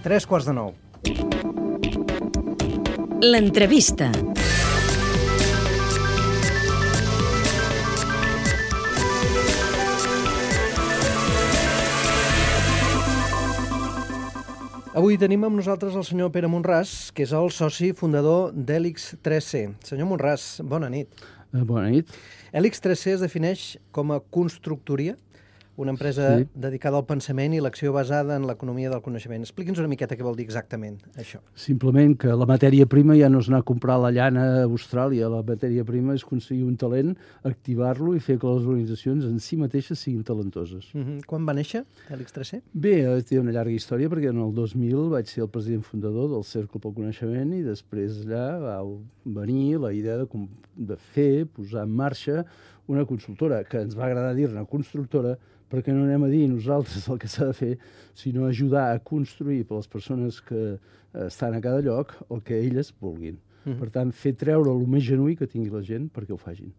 3:45. L'entrevista. Avui tenim amb nosaltres el senyor Pere Monràs, que és el soci fundador d'Helix 3C. Senyor Monràs, bona nit. Bona nit. Helix 3C es defineix com a constructoria, una empresa dedicada al pensament i l'acció basada en l'economia del coneixement. Expliqui'ns una miqueta què vol dir exactament això. Simplement que la matèria prima ja no és anar a comprar la llana a Austràlia. La matèria prima és aconseguir un talent, activar-lo i fer que les organitzacions en si mateixes siguin talentoses. Quan va néixer Helix 3C? Bé, té una llarga història perquè en el 2000 vaig ser el president fundador del Cercle pel Coneixement i després allà va venir la idea de fer, posar en marxa una consultora, que ens va agradar dir-ne constructora, perquè no anem a dir nosaltres el que s'ha de fer, sinó ajudar a construir per les persones que estan a cada lloc el que elles vulguin. Per tant, fer treure el més genuí que tingui la gent perquè ho facin.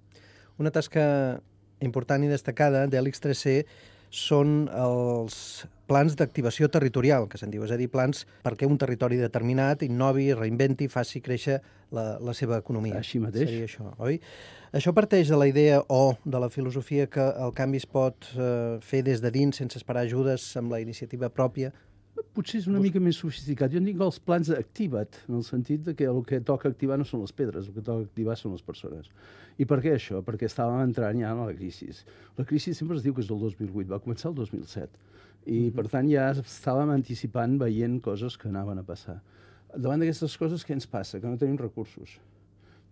Una tasca important i destacada d'Helix 3C són els plans d'activació territorial, que se'n diu, és a dir, plans perquè un territori determinat innovi, reinventi, faci créixer la seva economia. Així mateix. Seria això, oi? Això parteix de la idea o de la filosofia que el canvi es pot fer des de dins sense esperar ajudes amb la iniciativa pròpia. Potser és una mica més sofisticat. Jo en dic els plans activa't, en el sentit que el que toca activar no són les pedres, el que toca activar són les persones. I per què això? Perquè estàvem entrant ja en la crisi. La crisi sempre es diu que és del 2008, va començar el 2007. I per tant ja estàvem anticipant, veient coses que anaven a passar. Davant d'aquestes coses, què ens passa? Que no tenim recursos.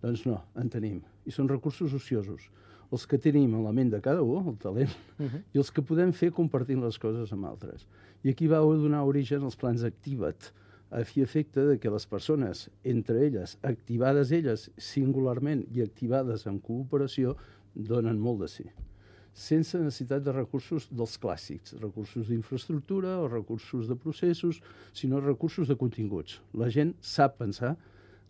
Doncs no, en tenim. I són recursos ociosos. Els que tenim en la ment de cada un, el talent, i els que podem fer compartint les coses amb altres. I aquí va donar origen als plans Activa't, a fi i efecte de que les persones, entre elles, activades elles singularment i activades en cooperació, donen molt de si. Sense necessitat de recursos dels clàssics, recursos d'infraestructura o recursos de processos, sinó recursos de continguts. La gent sap pensar,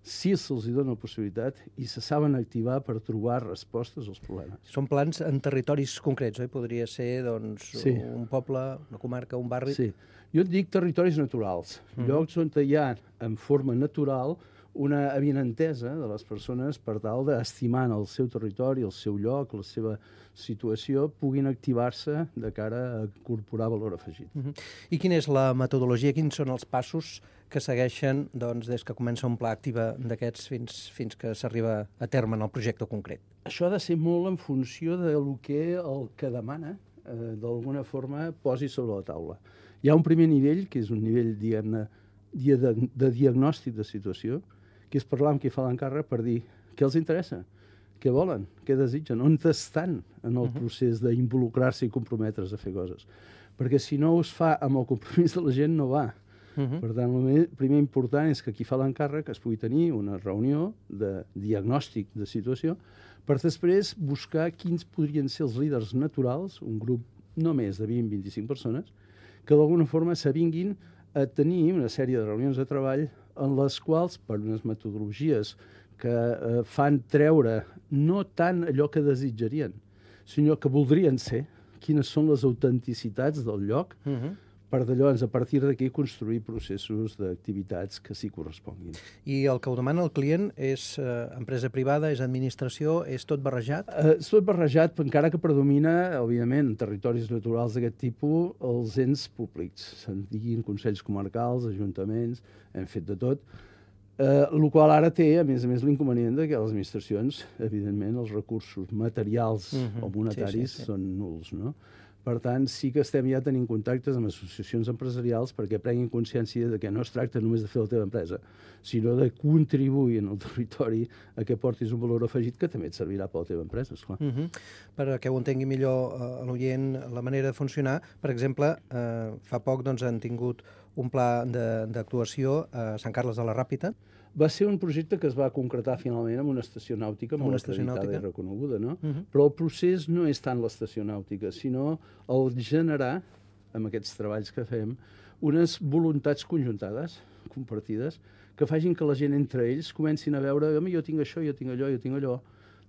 si se'ls dona la possibilitat i se saben activar per trobar respostes als problemes. Són plans en territoris concrets, oi? Podria ser doncs, un poble, una comarca, un barri... Sí. Jo et dic territoris naturals, llocs on hi ha, en forma natural, una avinentesa de les persones per tal d'estimar el seu territori, el seu lloc, la seva situació, puguin activar-se de cara a incorporar valor afegit. I quina és la metodologia, quins són els passos que segueixen doncs, des que comença un pla activa d'aquests fins que s'arriba a terme en el projecte concret? Això ha de ser molt en funció del que el que demana, d'alguna forma, posi sobre la taula. Hi ha un primer nivell, que és un nivell, diguem-ne, de diagnòstic de situació, que és parlar amb qui fa l'encàrrec per dir què els interessa, què volen, què desitgen, on estan en el procés d'involucrar-se i comprometre's a fer coses. Perquè si no es fa amb el compromís de la gent, no va. Per tant, el primer important és que qui fa l'encàrrec es pugui tenir una reunió de diagnòstic de situació per després buscar quins podrien ser els líders naturals, un grup no més de 20-25 persones, que d'alguna forma s'avinguin a tenir una sèrie de reunions de treball en les quals, per unes metodologies que fan treure no tant allò que desitjarien, sinó que voldrien ser, quines són les autenticitats del lloc, per llavors, a partir d'aquí, construir processos d'activitats que s'hi corresponguin. I el que ho demana el client és empresa privada, és administració, és tot barrejat? És tot barrejat, encara que predomina, òbviament, en territoris naturals d'aquest tipus, els ens públics. Se'n diguin consells comarcals, ajuntaments, hem fet de tot. El qual ara té, a més, l'inconvenient que les administracions, evidentment, els recursos materials o monetaris són nuls, no? Per tant, sí que estem ja tenint contactes amb associacions empresarials perquè prenguin consciència de que no es tracta només de fer la teva empresa, sinó de contribuir en el territori a que portis un valor afegit que també et servirà per la teva empresa, esclar. Per que ho entengui millor l'oient, la manera de funcionar, per exemple, fa poc han tingut un pla d'actuació a Sant Carles de la Ràpita. Va ser un projecte que es va concretar finalment amb una estació nàutica molt acreditada i reconeguda, no? Però el procés no és tant l'estació nàutica, sinó el generar, amb aquests treballs que fem, unes voluntats conjuntades, compartides, que facin que la gent entre ells comencin a veure jo tinc això, jo tinc allò, jo tinc allò.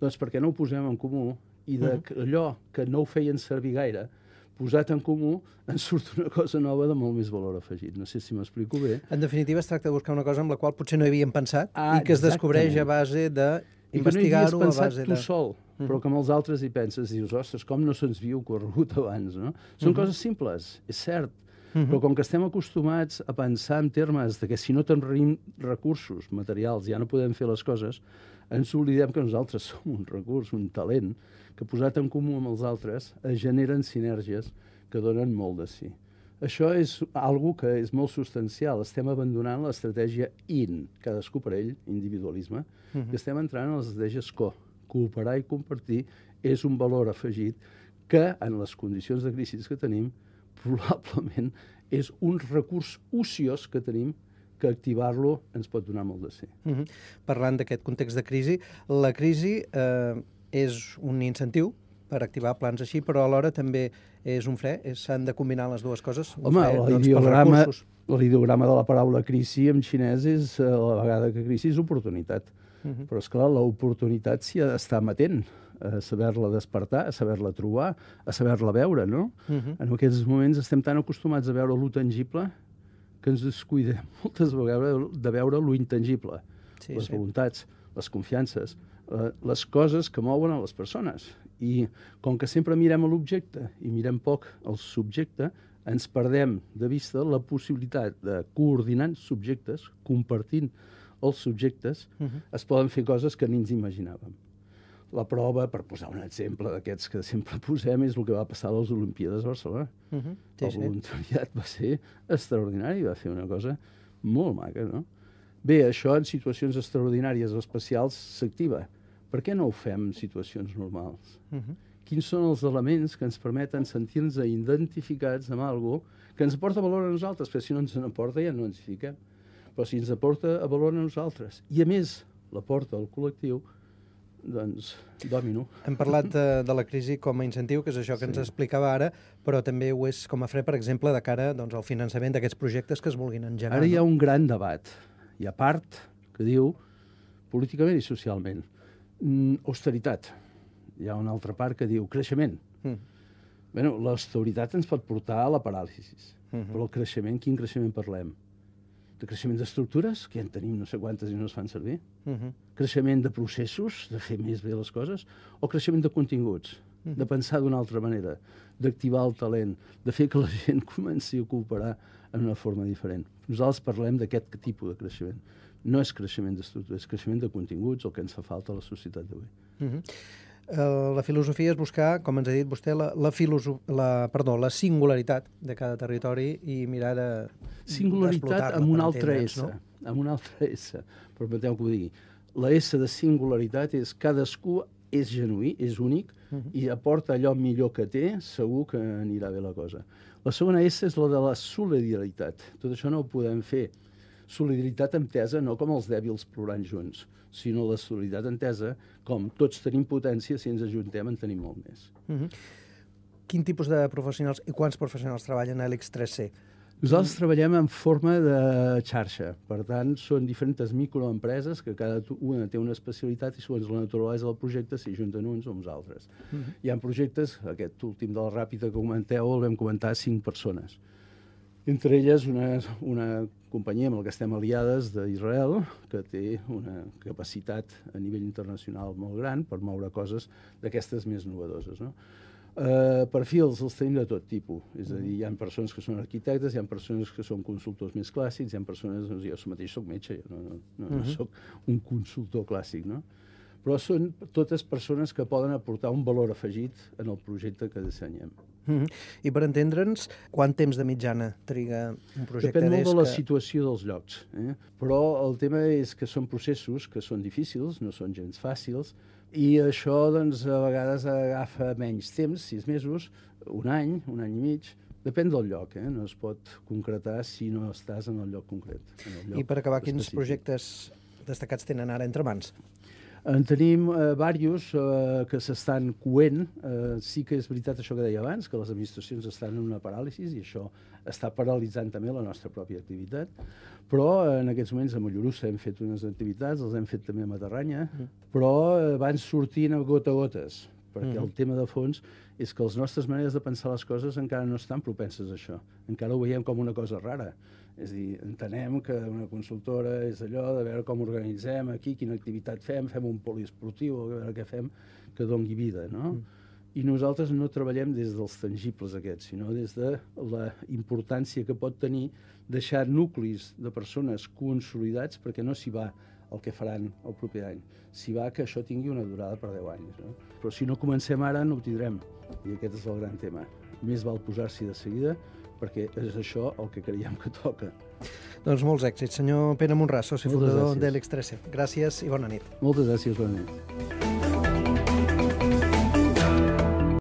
Doncs per què no ho posem en comú i d'allò que no ho feien servir gaire posat en comú, ens surt una cosa nova de molt més valor afegit. No sé si m'explico bé. En definitiva, es tracta de buscar una cosa amb la qual potser no hi havíem pensat i que es descobreix a base d'investigar-ho, a base de... tu sol, però que amb els altres hi penses, dius, ostres, com no se'ns viu corregut abans, no? Són coses simples, és cert, però com que estem acostumats a pensar en termes de que si no tenim recursos materials ja no podem fer les coses, ens oblidem que nosaltres som un recurs, un talent, que posat en comú amb els altres es generen sinergies que donen molt de si. Això és algo que és molt substancial. Estem abandonant l'estratègia in, cadascú per ell, individualisme, que estem entrant en les estratègies co. Cooperar i compartir és un valor afegit que, en les condicions de crisi que tenim, probablement és un recurs ociós que tenim que activar-lo ens pot donar molt de ser. Parlant d'aquest context de crisi, la crisi és un incentiu per activar plans així, però alhora també és un fre, s'han de combinar les dues coses. Home, l'ideograma de la paraula crisi en xinès és a la vegada que crisi és oportunitat. Però, esclar, l'oportunitat s'hi ha d'estar amatent, a saber-la despertar, a saber-la trobar, a saber-la veure, no? En aquests moments estem tan acostumats a veure lo tangible que ens descuidem moltes vegades de veure lo intangible. Les voluntats, les confiances, les coses que mouen a les persones. I com que sempre mirem a l'objecte i mirem poc al subjecte, ens perdem de vista la possibilitat de, coordinant subjectes, compartint els subjectes, es poden fer coses que ni ens imaginàvem. La prova, per posar un exemple d'aquests que sempre posem, és el que va passar a les Olimpíades de Barcelona. El voluntariat va ser extraordinari, va fer una cosa molt maca, no? Bé, això en situacions extraordinàries o especials s'activa. Per què no ho fem en situacions normals? Quins són els elements que ens permeten sentir-nos identificats amb alguna cosa que ens aporta valor a nosaltres? Perquè si no ens n'aporta ja no ens hi fiquem. Però si ens aporta valor a nosaltres i a més l'aporta al col·lectiu, doncs domino. Hem parlat de la crisi com a incentiu, que és això que ens explicava ara, però també ho és com a fre, per exemple, de cara al finançament d'aquests projectes que es vulguin engegar. Ara hi ha un gran debat. Hi ha part que diu, políticament i socialment, austeritat. Hi ha una altra part que diu creixement. Bueno, l'austeritat ens pot portar a la paràlisi, però el creixement, quin creixement parlem? De creixement d'estructures, que ja en tenim no sé quantes i no es fan servir? Creixement de processos, de fer més bé les coses? O creixement de continguts, de pensar d'una altra manera, d'activar el talent, de fer que la gent comenci a cooperar en una forma diferent? Nosaltres parlem d'aquest tipus de creixement. No és creixement d'estructures, és creixement de continguts, el que ens fa falta a la societat d'avui. La filosofia és buscar, com ens ha dit vostè, la singularitat de cada territori i mirar de singularitat amb una altra S, amb una altra S, permeteu que ho digui. La S de singularitat és cadascú és genuí, és únic, i aporta allò millor que té, segur que anirà bé la cosa. La segona S és la de la solidaritat. Tot això no ho podem fer. Solidaritat entesa no com els dèbils plorant junts, sinó la solidaritat entesa com tots tenim potència, si ens ajuntem en tenim molt més. Quin tipus de professionals i quants professionals treballen a l'X3C? Nosaltres treballem en forma de xarxa. Per tant, són diferents microempreses que cada una té una especialitat i segons la naturalesa del projecte s'hi junten uns o uns altres. Hi ha projectes, aquest últim de la Ràpita que comenteu, el vam comentar 5 persones. Entre elles una companyia amb la que estem aliades d'Israel, que té una capacitat a nivell internacional molt gran per moure coses d'aquestes més novedoses, no? Perfils els tenim de tot tipus, és a dir, hi ha persones que són arquitectes, hi ha persones que són consultors més clàssics, hi ha persones, doncs jo mateix soc metge, no soc un consultor clàssic, no? Però són totes persones que poden aportar un valor afegit en el projecte que dissenyem. I per entendre'ns, quant temps de mitjana triga un projecte Depèn molt de la situació dels llocs, però el tema és que són processos que són difícils, no són gens fàcils, i això doncs, a vegades agafa menys temps, 6 mesos, un any i mig, depèn del lloc, no es pot concretar si no estàs en el lloc concret. I per acabar, quins projectes destacats tenen ara entre mans? En tenim diversos que s'estan coent. Sí que és veritat això que deia abans, que les administracions estan en una paràlisi i això està paralitzant també la nostra pròpia activitat. Però en aquests moments a Mollerussa hem fet unes activitats, les hem fet també a Matarranya, però van sortint a gotes. perquè el tema de fons és que les nostres maneres de pensar les coses encara no estan propenses a això. Encara ho veiem com una cosa rara. És a dir, entenem que una consultora és allò de veure com organitzem aquí, quina activitat fem un poliesportiu, a veure què fem que doni vida, no? I nosaltres no treballem des dels tangibles aquests, sinó des de la importància que pot tenir deixar nuclis de persones consolidats perquè no s'hi va el que faran el proper any. S'hi va que això tingui una durada per 10 anys. No? Però si no comencem ara no ho tindrem. I aquest és el gran tema. Més val posar-s'hi de seguida perquè és això el que creiem que toca. Doncs molts èxits. Senyor Pere Monràs, soci fundador d'Helix 3C. Gràcies i bona nit. Moltes gràcies, bona nit.